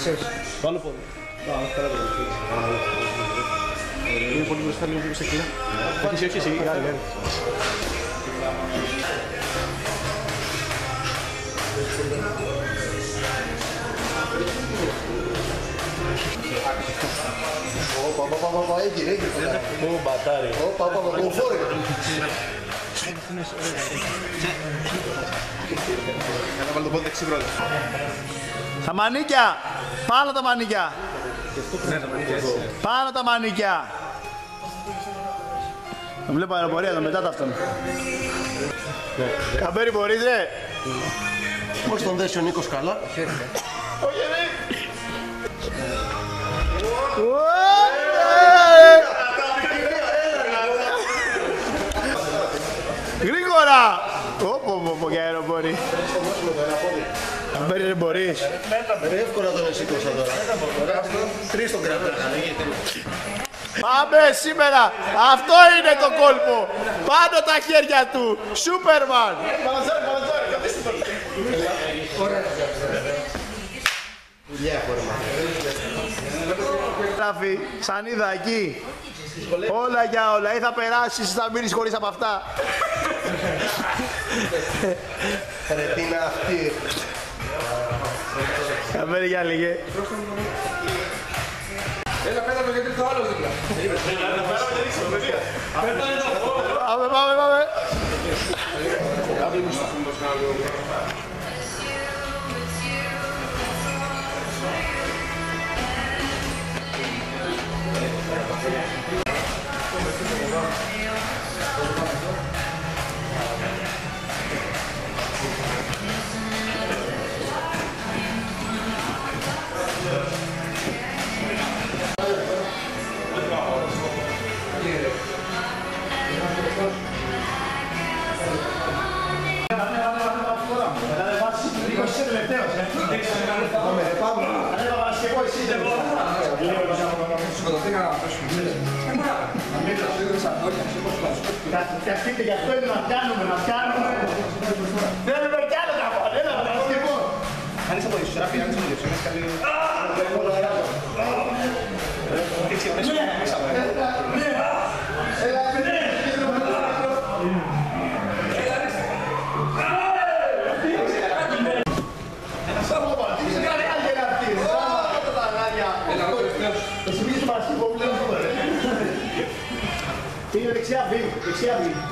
Έσες. Το άλλο πόδι. Είναι πολύ μπροστά, λίγο πιο ξεκινά. Όχι εσύ, άλλη. Έγινε. Μου μπατάρι. Να βάλω το πόδι δεξί πρώτα. Τα μανίκια! Πάνω τα μανίκια! Πάνω τα μανίκια! Τον βλέπω αεροπορία, τον μετά αυτόν. Καμπέρι μπορείς ρε! Μόλις τον δέσει ο Νίκος καλά. Γρήγορα! Πω για αεροπορή. Καμπέρι δεν μπορείς. Εύκολα τον εσήκωσα τώρα. Τρεις τον κρατάγανε. Πάμε σήμερα! Αυτό είναι το κόλπο! Πάνω τα χέρια του! Σούπερμαν! Γράφει, σανίδα εκεί. Όλα για όλα. Ή θα περάσεις, θα μείνεις χωρίς από αυτά. Ρε τι είναι αυτή. Καμπέρι για λίγε. Έλα πέτα το γιατί το άλλο δίπλα. Πάμε. Καθίστε, γι' αυτό είναι να πιάνουμε. Θέλουμε κι άλλο να πάμε, έλα να πάμε λοιπόν. Άνοιξε από τη σειράφη, άνοιξε από τη σειράφη, καλή... Πήγε δεξιά βήμ,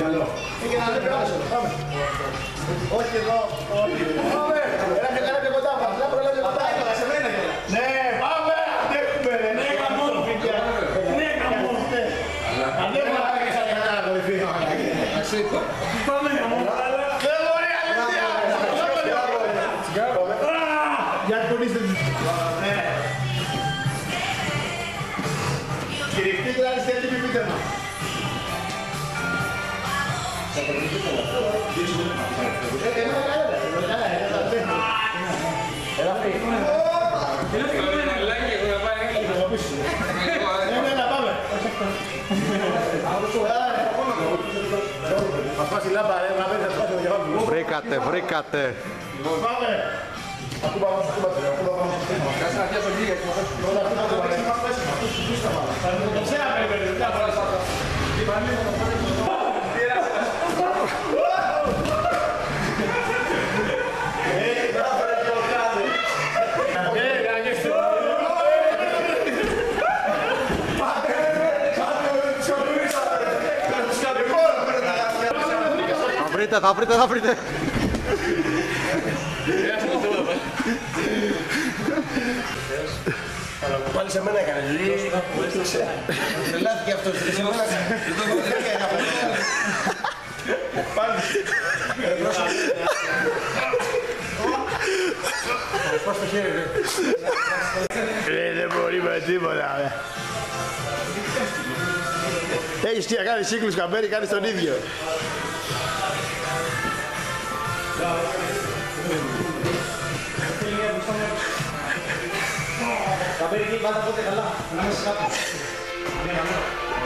καλό. Πήγε να λέει πέρα σου, πάμε. Όχι εδώ, όχι. Πάμε, έλα πιο κοντά, απλά προλάβει κοντά. Σε μένα κιόλα. Ναι, πάμε, αντέχουμε ρε. Ναι, καμόν. Ναι, καμόν. Αντέχουμε, άρχισα για να κορυφή. Πάμε, καμόν. Δεν μπορεί, αλήθεια. Για κονίστε. Κηρυχτείτε να είστε έτοιμοι, πείτε μας. Βρήκατε. Θα βρείτε. Πάλι σε μένα έκανε. Τρελάθηκε αυτός. Σε μένα έκανε. Πώς το χέρι, Δεν μπορεί με τίποτα. Έχεις τι να κάνεις σύγκλους, Καμπέρι, κάνεις τον ίδιο.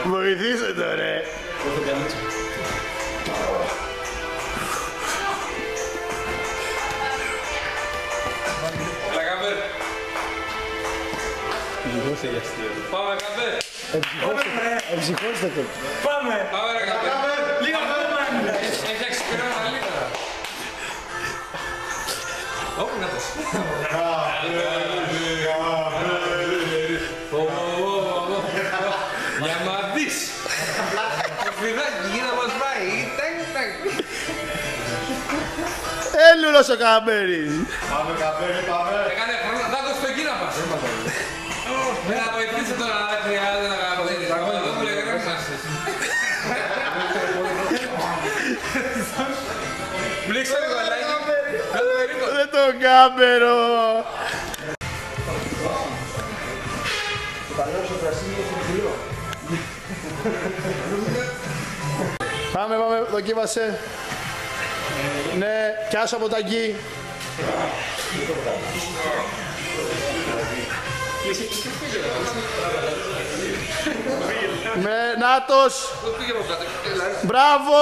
Βοηθήστε το ρε. Πάμε καπέ. Εμψυχώστε το. Πάμε ρε καπέ. Λίγα ακόμα. Έχει εξυπηρεώσει καλύτερα. Όπου να το για να δεις. Το φιδάκι για να μας πάει. Έλουλος ο Καμπέρης. Πάμε καπέλι, πάμε. Έκανε χρόνο. Θα το στο εκεί να πας. Με να βοηθήσει τώρα να χρειάζεται να κάνω τέτοιο. Εγώ μου λέγανε να είμαστε. Μπλήξε το κολλάκι. Δεν τον Κάμπερο. Πάμε, δοκίμασε. Ναι, πιάσω από τα εκεί. Ναι, Νάτος. Μπράβο.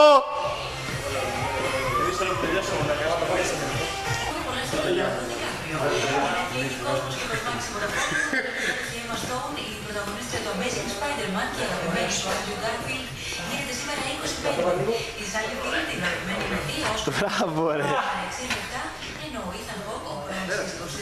Η πρωταγωνίστρια του Amazing Spider-Man και αγαπημένη του Andrew Garfield γίνεται σήμερα 25. Η Sally Field, την αγαπημένη με 2 Όσκαρ. Μπράβο, ρε. Ενώ ο Ethan Hawke, ο πρώην σύζυγος